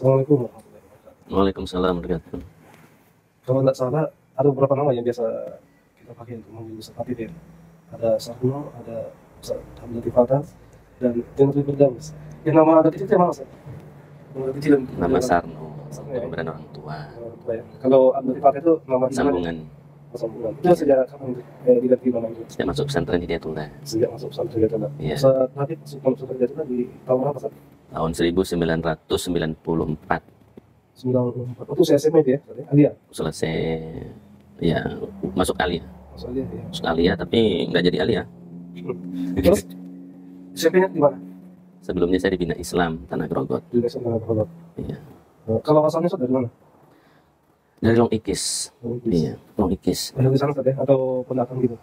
Assalamualaikum warahmatullahi wabarakatuh. Waalaikumsalam warahmatullahi wabarakatuh. Kalau nggak salah, ada beberapa nama yang biasa kita pakai untuk memanggil Ustaz Hafid ya. Ada Sarno, ada Ustaz Abdul Latif Atas, dan Jenderal Firdaus. Yang nama anak kecil itu yang mana, Ustaz? Nama anak kecil Nama Sarno, Sarno untuk ya. pemberian orang tua. Kalau Abdul Latif Atas itu nama Sambungan sambungan. Itu sejak kapan itu diganti nama itu? sejak masuk pesantren Hidayatullah Sejak masuk pesantren Hidayatullah. Iya. Ustaz Hafid masuk pesantren Hidayatullah di tahun berapa, Ustaz? tahun 1994 94. Itu saya SMA ya, Ustaz ya? Alia. selesai ya masuk alia, Masuk Alia ya. masuk alia tapi nggak jadi alia. Terus SMP-nya di mana? Sebelumnya saya di Bina Islam Tanah Grogot. Di Desa Pondok. Iya. Kalau asalnya Ustaz dari mana? Dari Long Ikis. Iya, Long Ikis. Dari sana Ustaz ya? Atau pendatang gitu?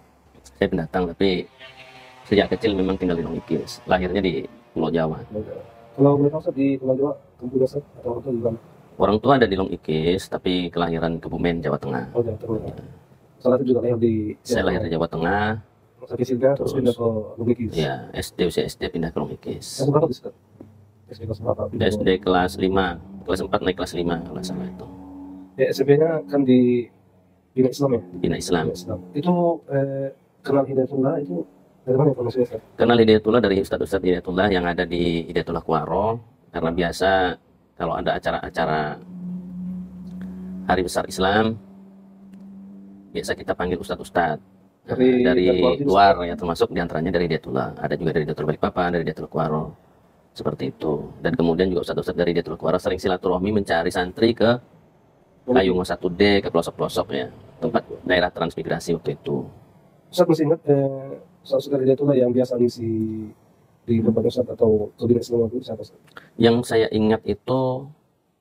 Saya pendatang tapi sejak kecil memang tinggal di Long Ikis. Lahirnya di Pulau Jawa. Kalau boleh tahu Ustaz di Pulau Jawa, kampung Ustaz atau orang tua di mana? Orang tua ada di Long Ikis tapi kelahiran Kebumen, Jawa Tengah. Oh, Jawa Tengah. Salah itu juga lahir di Saya lahir di Jawa Tengah. masa kecilnya terus pindah ke Lubikis. Ya, usia SD pindah ke Long Ikis. Yang berapa tuh Ustaz? SD kelas berapa? SD kelas 5, kelas 4 naik kelas 5 kalau nggak salah itu. Ya, SMP-nya kan di Bina Islam ya? Bina Islam. Bina Islam. Itu kenal Hidayatullah itu dari mana informasinya Ustaz? Kenal Hidayatullah dari Ustadz Hidayatullah yang ada di Hidayatullah Kuaro. Karena biasa kalau ada acara-acara Hari Besar Islam, biasa kita panggil Ustadz-Ustadz dari luar ya, termasuk diantaranya dari Hidayatullah. Ada juga dari Hidayatullah Balikpapan, dari Hidayatullah Kuaro. Seperti itu. Dan kemudian juga Ustadz-Ustadz dari Hidayatullah Kuaro sering silaturahmi mencari santri ke Kayungo 1D, ke pelosok-pelosok ya, tempat daerah transmigrasi waktu itu. Ustaz masih ingat Ustaz dari Hidayatullah yang biasa ngisi di berbagai Ustaz atau ke Bina Islam itu siapa Ustaz? Yang saya ingat itu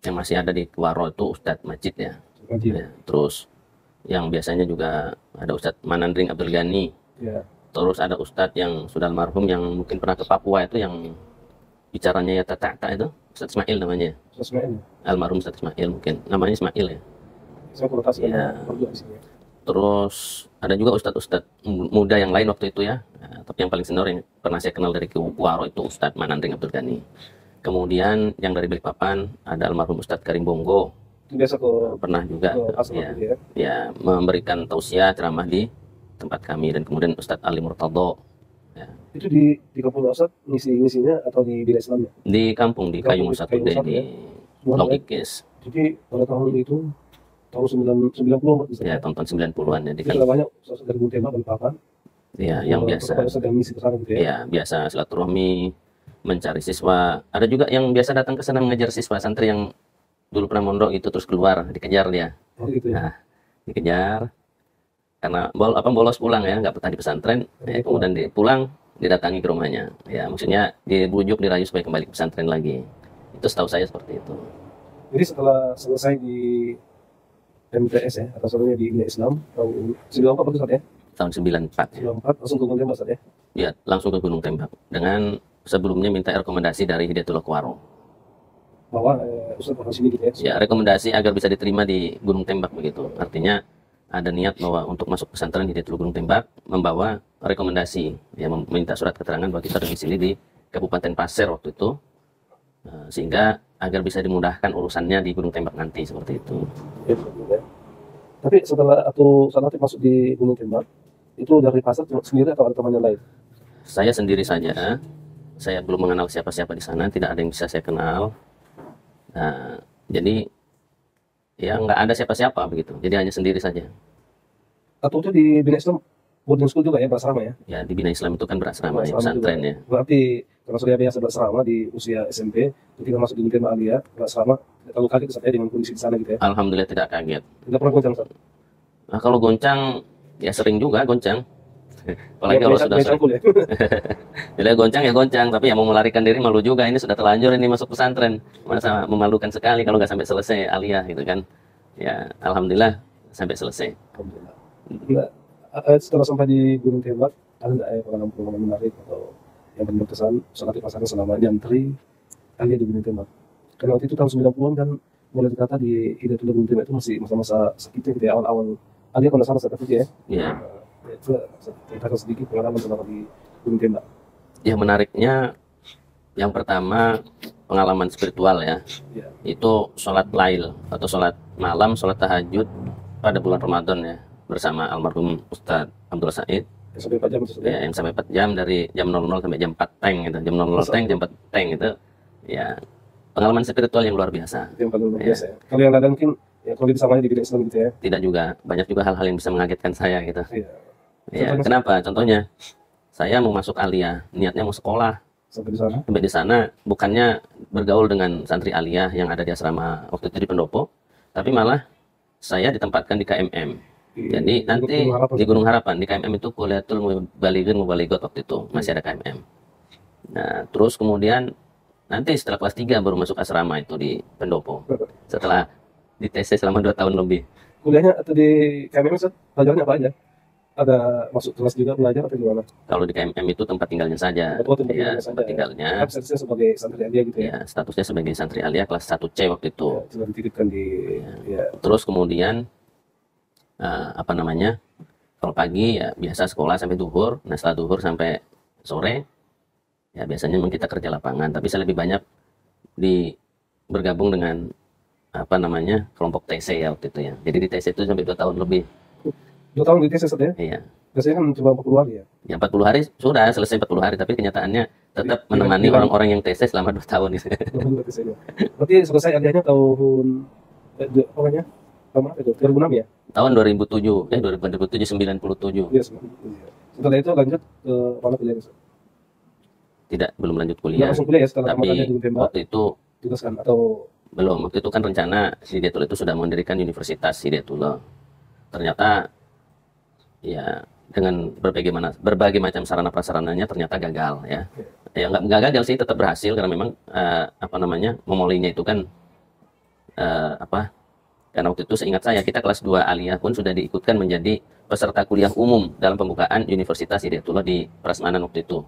yang masih ada di Kuaro itu Ustadz Majid ya. Ngaji. Ya, terus yang biasanya juga ada Ustadz Manandring Abdul Ghani. Ya. Terus ada Ustadz yang sudah almarhum yang mungkin pernah ke Papua itu yang bicaranya ya tata itu Ustadz Ismail namanya. Ustaz Ismail. Almarhum Ustadz Ismail mungkin namanya Ismail ya. Saya konotasi Ya. berdua di sini. Terus ada juga Ustadz muda yang lain waktu itu ya. Nah, tapi yang paling senior yang pernah saya kenal dari Kuaro itu Ustadz Manandring Abdul Ghani. Kemudian yang dari Balikpapan ada almarhum Ustadz Karim Bongo. Itu biasa ke Pernah juga asal ya, gitu ya. ya memberikan tausiah ceramah di tempat kami. Dan kemudian Ustadz Ali Murtado ya, Itu di kampung Ustaz ngisinya atau di Bina Islamnya? di kampung di Kayungo 1D Kayungo 1 di ya. Long Ikis Jadi pada tahun itu tahun 90 Ustaz. ya, tahun 90-an ya, Itu sudah banyak Ustaz dari Muntema Balikpapan. ya yang biasa Ustaz yang ngisi ke sana gitu ya. ya, biasa silaturahmi mencari siswa. Ada juga yang biasa datang ke sana mengajar siswa santri yang dulu pernah mondok itu terus keluar dikejar dia. Oh gitu ya. Nah, dikejar karena bolos pulang ya, nggak betah di pesantren, ya, kemudian pulang didatangi ke rumahnya. Ya, maksudnya dibujuk, dirayu supaya kembali ke pesantren lagi. Itu setahu saya seperti itu. Jadi setelah selesai di MTS ya atau sebelumnya di Bina Islam tahun 94 betul Ustaz ya? Tahun 94 ya. 94 langsung ke Muntema Ustaz ya. Ya, langsung ke Gunung Tembak dengan sebelumnya minta rekomendasi dari Hidayatullah Kuaro. Bahwa Ustaz bakal sini gitu ya. Ya, rekomendasi agar bisa diterima di Gunung Tembak begitu. Artinya ada niat bahwa untuk masuk pesantren Hidayatullah Gunung Tembak membawa rekomendasi, ya meminta surat keterangan bahwa kita domisili di Kabupaten Pasir waktu itu, sehingga agar bisa dimudahkan urusannya di Gunung Tembak nanti seperti itu. Ya, betul ya. Tapi setelah atau saat masuk di Gunung Tembak itu dari pasar sendiri atau ada temannya lain? Saya sendiri saja, saya belum mengenal siapa-siapa di sana, tidak ada yang bisa saya kenal. Nah, jadi ya nggak ada siapa-siapa begitu, jadi hanya sendiri saja. Atau itu di Bina Islam boarding school juga ya, berasrama ya? Ya, di Bina Islam itu kan berasrama ya, Berasrama pesantren juga. ya. Berarti kalau sudah biasa berasrama di usia SMP, ketika masuk di Gunung Tembak Alia, berasrama, kalau kaget Ustaz ya dengan kondisi di sana gitu ya? Alhamdulillah tidak kaget. Tidak pernah goncang Ustaz? Nah, kalau goncang ya sering juga goncang. Apalagi kalau sudah sering. ya? Bila goncang ya goncang, tapi ya mau melarikan diri malu juga. Ini sudah terlanjur ini masuk pesantren. Masa memalukan sekali kalau nggak sampai selesai aliyah gitu kan. Ya, alhamdulillah sampai selesai. Alhamdulillah. Nah, setelah sampai di Gunung Tembak, ada nggak pengalaman-pengalaman menarik atau yang paling berkesan saat di pasangan selama nyantri Alia di Gunung Tembak? Karena waktu itu tahun 90-an kan boleh dikata di Hidayatullah Gunung Tembak itu masih masa-masa sakitnya gitu ya, awal-awal Alia kalau nggak salah Ustaz ya. Ya. Itu ceritakan sedikit pengalaman selama di Gunung Tembak. Ya, menariknya yang pertama pengalaman spiritual ya, Ya. itu sholat lail atau sholat malam, sholat tahajud pada bulan Ramadan ya, bersama almarhum Ustadz Abdul Said Ya, sampai 4 jam itu sudah. ya, yang sampai 4 jam dari jam 00 sampai jam 4 teng gitu, jam 00 teng, jam 4 teng itu ya, pengalaman spiritual yang luar biasa. Itu yang paling luar biasa ya. Kalau yang lain mungkin ya kalau itu samanya di bidang Islam gitu ya. Tidak juga, banyak juga hal-hal yang bisa mengagetkan saya gitu. Iya. Ya, kenapa? Contohnya, saya mau masuk aliyah, niatnya mau sekolah. Sampai di sana. Sampai di sana, bukannya bergaul dengan santri aliyah yang ada di asrama waktu itu di pendopo, tapi malah saya ditempatkan di KMM. Jadi nanti di Gunung Harapan, di KMM itu Kuliatul Mubalighun waktu itu, masih ada KMM. Nah, terus kemudian nanti setelah kelas 3 baru masuk asrama itu di pendopo. Setelah di TC selama 2 tahun lebih. Kuliahnya atau di KMM Ustaz, pelajarannya apa aja? Ada masuk kelas juga belajar atau gimana? Kalau di KMM itu tempat tinggalnya saja. Oh, tempat Ya, tinggalnya tempat saja. tinggalnya. Kan statusnya sebagai santri aliyah gitu ya. Ya, statusnya sebagai santri aliyah kelas 1C waktu itu. Ya, sudah dititipkan di ya. Terus kemudian apa namanya? Kalau pagi ya biasa sekolah sampai duhur. Nah, setelah duhur sampai sore ya biasanya memang kita kerja lapangan, tapi saya lebih banyak bergabung dengan apa namanya? Kelompok TC ya waktu itu ya. Jadi di TC itu sampai 2 tahun lebih. 2 tahun di tes Ustaz ya? Iya. Biasanya kan cuma 40 hari ya. Ya 40 hari sudah selesai 40 hari, tapi kenyataannya tetap menemani orang-orang yang TC selama 2 tahun gitu. Berarti selesai aliyahnya tahun pokoknya tahun berapa itu? 2006 ya? Tahun 2007, 2007 97. Iya, setelah itu lanjut ke mana kuliah Ustaz? Tidak, belum lanjut Nggak kuliah. langsung kuliah ya setelah tamat Tapi aliyah di Tembak, waktu itu tugaskan atau belum. Waktu itu kan rencana Hidayatullah itu sudah mendirikan Universitas Hidayatullah. Ternyata ya dengan berbagai macam sarana prasarananya ternyata gagal ya. Ya nggak gagal sih, tetap berhasil karena memang apa namanya, memulainya itu kan karena waktu itu seingat saya kita kelas 2 aliyah pun sudah diikutkan menjadi peserta kuliah umum dalam pembukaan Universitas Hidayatullah di Prasmanan waktu itu.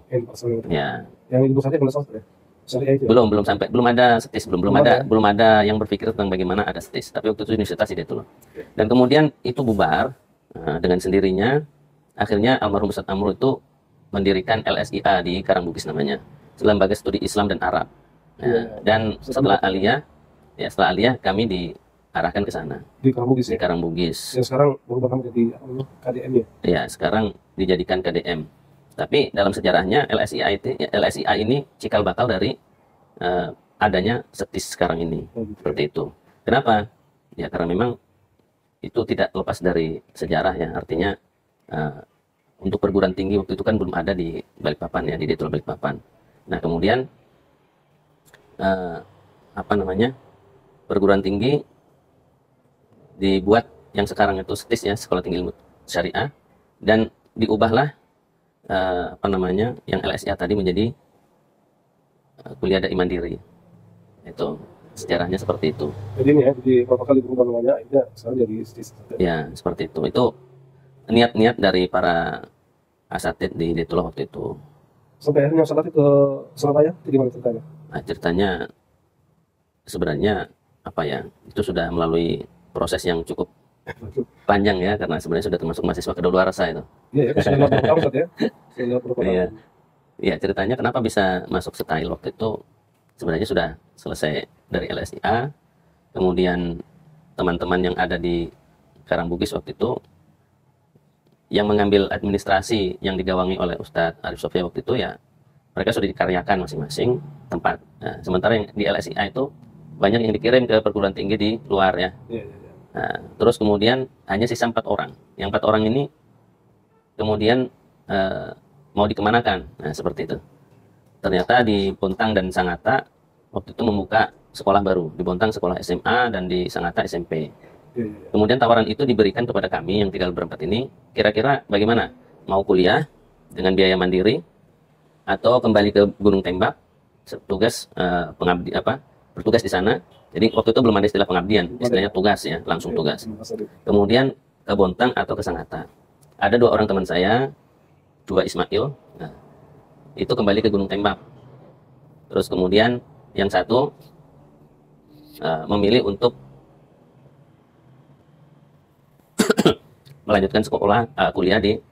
Ya. Yang ibu saya pernah ya? Syariah itu ya? Belum ada STIS, belum ada yang berpikir tentang bagaimana ada STIS. Tapi waktu itu Universitas Hidayatullah. Dan kemudian itu bubar dengan sendirinya. Akhirnya almarhum Ustadz Amrul itu mendirikan LSIA di Karangbugis namanya, Lembaga Studi Islam dan Arab. Dan setelah aliyah kami diarahkan ke sana. Di Karangbugis ya? Di Karangbugis. Yang sekarang berubah nama jadi KDM ya? Ya, sekarang dijadikan KDM. Tapi dalam sejarahnya LSIA ini cikal bakal dari adanya STIS sekarang ini. Seperti itu. Kenapa? Ya karena memang itu tidak lepas dari sejarah ya. Artinya untuk perguruan tinggi waktu itu kan belum ada di Balikpapan ya, di Hidayatullah Balikpapan. Nah, kemudian perguruan tinggi dibuat yang sekarang itu STIS ya, Sekolah Tinggi Ilmu Syariah, dan diubahlah yang LSIA tadi menjadi kuliah dai mandiri. Itu sejarahnya seperti itu. Jadi ini ya, jadi beberapa kali berubah namanya, akhirnya sekarang jadi STIS. Ya, seperti itu. Itu niat-niat dari para asatid di Hidayatullah waktu itu. Sampai akhirnya salat ke Surabaya, itu gimana ceritanya? Nah, ceritanya sebenarnya itu sudah melalui proses yang cukup panjang ya, karena sebenarnya sudah termasuk mahasiswa kedaluarsa itu. Iya, ya, sudah 80 tahun ya. Iya. Iya, ceritanya kenapa bisa masuk style waktu itu sebenarnya sudah selesai dari LSIA. Kemudian teman-teman yang ada di Karangbugis waktu itu yang mengambil administrasi yang digawangi oleh Ustadz Arif Sofia waktu itu ya, mereka sudah dikaryakan masing-masing tempat. Nah, sementara yang di LSIA itu banyak yang dikirim ke perguruan tinggi di luar ya. Nah, terus kemudian hanya sisa 4 orang. Yang 4 orang ini kemudian mau dikemanakan. Nah, seperti itu. Ternyata di Bontang dan Sangatta waktu itu membuka sekolah baru. Di Bontang sekolah SMA dan di Sangatta SMP. Kemudian tawaran itu diberikan kepada kami yang tinggal berempat ini. Kira-kira bagaimana? Mau kuliah dengan biaya mandiri atau kembali ke Gunung Tembak, bertugas di sana. Jadi waktu itu belum ada istilah pengabdian, istilahnya tugas ya, langsung tugas. Kemudian ke Bontang atau ke Sangatta. Ada 2 orang teman saya, 2 Ismail, nah, itu kembali ke Gunung Tembak. Terus kemudian yang satu memilih untuk melanjutkan kuliah di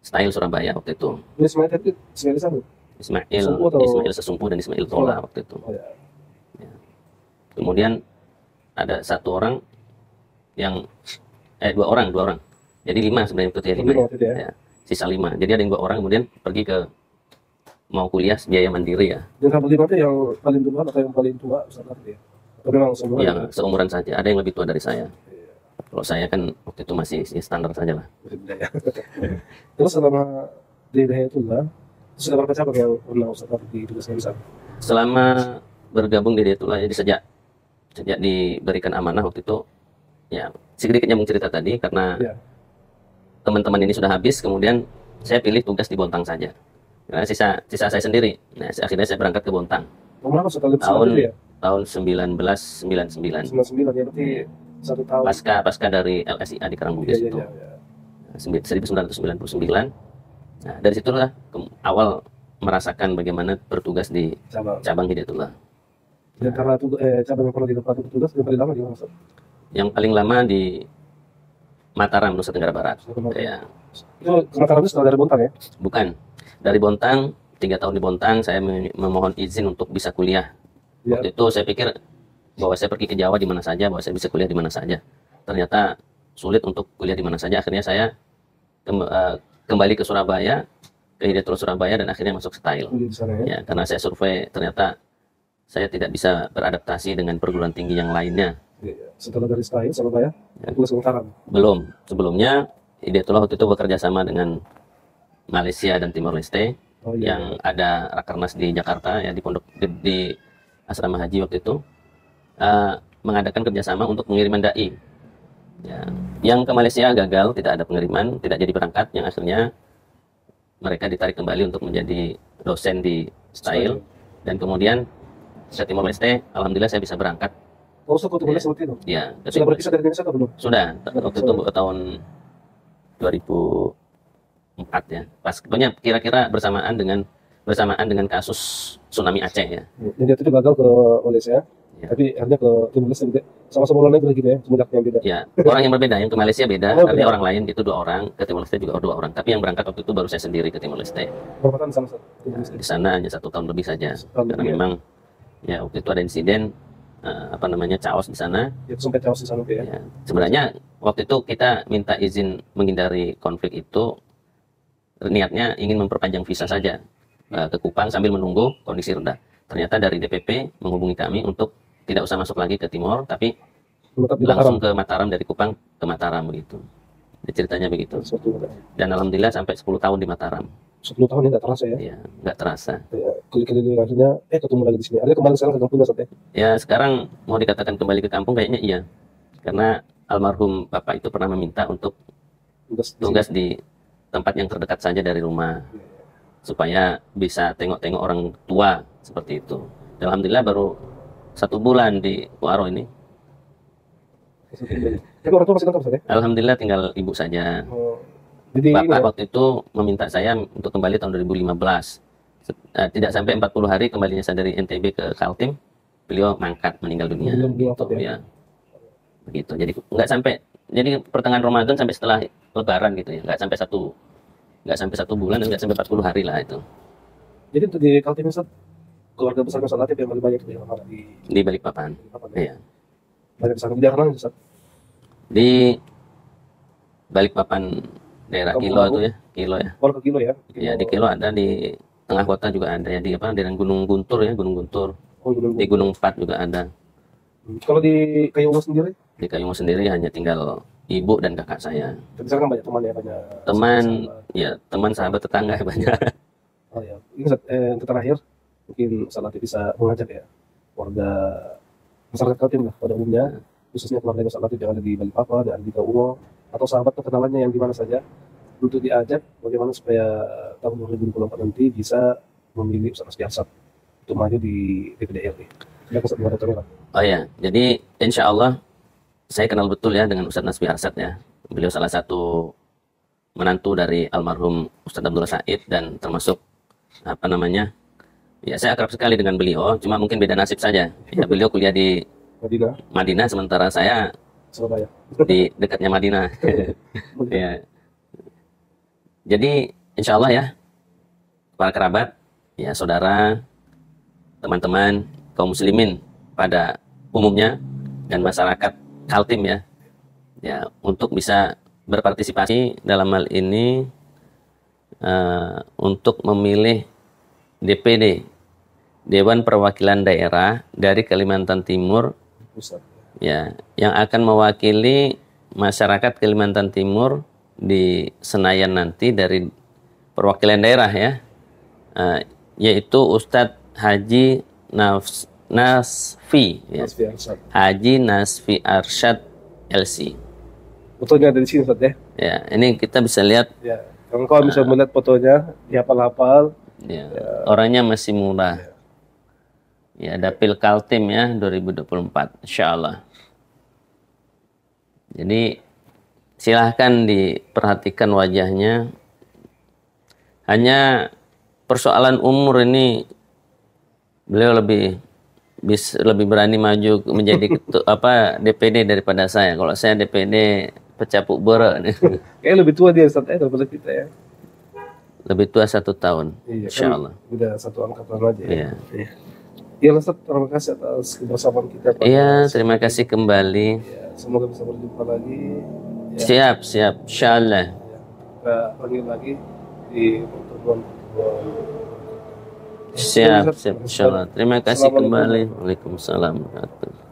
Style Surabaya waktu itu. Ini Ismail tadi Ismail sana? Sesumpu atau- Ismail Sesumpu dan Ismail Tola waktu itu. Oh, ya. Kemudian ada satu orang yang dua orang. Jadi 5 sebenarnya itu ya, 5 Lima ya. waktu itu ya. Ya, sisa 5. Jadi ada yang 2 orang kemudian pergi ke mau kuliah biaya mandiri ya. Yang kamu lihat itu yang paling duluan atau yang paling tua Ustaz Latif ya? Atau memang semua? Yang seumuran saja. Ada yang lebih tua dari saya. Kalau saya kan waktu itu masih standar saja lah. Ya. Terus selama di Hidayatullah, sudah berapa cabang yang pernah Ustaz Latif ditugaskan di sana? Selama bergabung di Hidayatullah, jadi sejak diberikan amanah waktu itu, ya sedikit nyambung cerita tadi karena Ya. teman-teman ini sudah habis, kemudian saya pilih tugas di Bontang saja. Karena sisa saya sendiri. Nah, akhirnya saya berangkat ke Bontang Nomor apa Ustaz Latif tahun itu ya? tahun 1999. 99 ya, berarti 1 tahun. Pasca dari LSIA di Karangbugis Iya, itu. iya, iya. 1999. Nah, dari situlah awal merasakan bagaimana bertugas di Cabang. cabang Hidayatullah. Dan karena cabang yang pernah ditempati petugas yang paling lama di mana Ustaz? Yang paling lama di Mataram, Nusa Tenggara Barat. Nusa Tenggara Barat. Ya, Itu kebakaran itu setelah dari Bontang ya? bukan. Dari Bontang, 3 tahun di Bontang, saya memohon izin untuk bisa kuliah. Ya. Waktu itu saya pikir bahwa saya pergi ke Jawa di mana saja, bahwa saya bisa kuliah di mana saja. Ternyata sulit untuk kuliah di mana saja. Akhirnya saya kembali ke Surabaya, ke Hidayatullah Surabaya, dan akhirnya masuk Style. Di sana ya. Ya, karena saya survei ternyata saya tidak bisa beradaptasi dengan perguruan tinggi yang lainnya. Iya. Setelah dari Style Surabaya, tugas Mataram. Belum. Sebelumnya Hidayatullah waktu itu bekerja sama dengan Malaysia dan Timor Leste Oh iya. yang ada rakernas di Jakarta ya, di pondok di asrama haji waktu itu, mengadakan kerjasama untuk pengiriman dai. Ya, yang ke Malaysia gagal, tidak ada pengiriman, tidak jadi berangkat, yang akhirnya mereka ditarik kembali untuk menjadi dosen di Style, dan kemudian ke Timor Leste, alhamdulillah saya bisa berangkat. Oh, Ustaz Kutub Ya. seperti itu. Ya, ke Sudah Timor berpisah dari Indonesia atau belum? Sudah, waktu itu tahun 2004 ya. Pas pokoknya kira-kira bersamaan dengan kasus tsunami Aceh ya. Jadi itu gagal ke Malaysia, Ya. tapi akhirnya ke Timor Leste juga. Sama-sama orang negeri gitu ya, semenjak yang beda. Ya, orang yang berbeda, yang ke Malaysia beda, Oh, artinya beda. orang lain itu 2 orang, ke Timor Leste juga 2 orang. Tapi yang berangkat waktu itu baru saya sendiri ke Timor Leste. Berapa tahun sama Ustaz? Timor Ya, Leste? di sana hanya 1 tahun lebih saja. Tahun Karena lebih ya. memang ya waktu itu ada insiden chaos di sana. Ya, sampai caos di sana ya. Ya, sebenarnya waktu itu kita minta izin menghindari konflik itu, niatnya ingin memperpanjang visa saja ke Kupang sambil menunggu kondisi reda. Ternyata dari DPP menghubungi kami untuk tidak usah masuk lagi ke Timor, tapi Menetap di langsung Mataram. ke Mataram, dari Kupang ke Mataram begitu. Jadi ceritanya begitu. Seperti itu. Dan alhamdulillah sampai 10 tahun di Mataram. 10 tahun ini nggak terasa ya. Ya, nggak terasa. Ya, kali-kali akhirnya ketemu lagi di sini. Ada kembali sekarang ke kampung Ustaz ya. Ya, sekarang mau dikatakan kembali ke kampung kayaknya iya. Karena almarhum Bapak itu pernah meminta untuk tugas di tempat yang terdekat saja dari rumah, supaya bisa tengok-tengok orang tua seperti itu. Dan alhamdulillah baru 1 bulan di Kuaro ini. Tapi orang tua masih lengkap Ustaz ya. Alhamdulillah tinggal ibu saja. Oh, jadi ini Bapak ya, waktu itu meminta saya untuk kembali tahun 2015. Tidak sampai 40 hari kembalinya saya dari NTB ke Kaltim, beliau mangkat, meninggal dunia. Beliau Gitu, wafat ya. ya. Begitu. Jadi nggak sampai, jadi pertengahan Ramadan sampai setelah Lebaran gitu ya. Nggak sampai satu bulan, dan nggak sampai 40 hari lah itu. jadi untuk di Kaltim Ustaz, keluarga besar Ustaz Latif yang paling banyak itu yang ada Di Balikpapan. apa ya? Iya. Banyak di sana. Di mana Ustaz? Di Balikpapan daerah Kampung Kilo Lawu. itu ya, Kilo ya. Kalau ke Kilo ya? Ya di Kilo ada, di tengah kota juga ada ya, di apa, di Gunung Guntur ya, Gunung Guntur. Oh, Gunung. Di Gunung Pat juga ada. Kalau di Kayungo sendiri, Di Kayungo sendiri hanya tinggal ibu dan kakak saya. di sana kan banyak teman ya, banyak Teman, sahabat. ya teman, sahabat, tetangga banyak. Oh ya, ini Ustaz, untuk terakhir mungkin Ustaz Latif bisa mengajak ya warga masyarakat Kaltim lah pada umumnya, khususnya keluarga Ustaz Latif yang ada di Balikpapan, yang ada di Kayungo, atau sahabat atau kenalannya yang di mana saja, untuk diajak bagaimana supaya tahun 2024 nanti bisa memilih Ustaz Nasbi Arsad untuk maju di DPD RI. Silakan Ustaz moderatornya. Oh ya, jadi insya Allah saya kenal betul ya dengan Ustadz Nasbi Arsad ya. Beliau salah satu menantu dari almarhum Ustadz Abdullah Said, dan termasuk apa namanya, ya saya akrab sekali dengan beliau, cuma mungkin beda nasib saja. Ya, beliau kuliah di Madinah, Madinah, sementara saya Surabaya. di dekatnya Madinah. Ya. Jadi insya Allah ya, para kerabat, ya saudara, teman-teman, kaum muslimin pada umumnya dan masyarakat Kaltim ya untuk bisa berpartisipasi dalam hal ini untuk memilih DPD Dewan Perwakilan Daerah dari Kalimantan Timur Pusat. ya yang akan mewakili masyarakat Kalimantan Timur di Senayan nanti dari perwakilan daerah yaitu Ustadz Haji Nasfi Nasfi Arsyad. Haji Nasfi Arsyad LC. Fotonya ada di sini Ustaz ya. Ya, ini kita bisa lihat Ya. Kawan-kawan bisa melihat fotonya, dihafal-hafal. ya, orangnya masih muda. Ya, Dapil Kaltim 2024 insyaallah. Jadi silahkan diperhatikan wajahnya. Hanya persoalan umur ini beliau lebih berani maju menjadi DPD daripada saya. Kalau saya DPD pecapuk bere. Kayaknya lebih tua dia Ustaz daripada kita ya. Lebih tua 1 tahun, Iya, insyaallah. Kan udah satu angkatan aja. Iya. Iya. Iya Ustaz, terima kasih atas kebersamaan kita. Iya, terima kasih kembali. Ya, semoga bisa berjumpa lagi. Siap, insyaallah. Kita panggil lagi di pertemuan. Siap, insyaallah. Terima kasih kembali. Waalaikumsalam warahmatullahi wabarakatuh.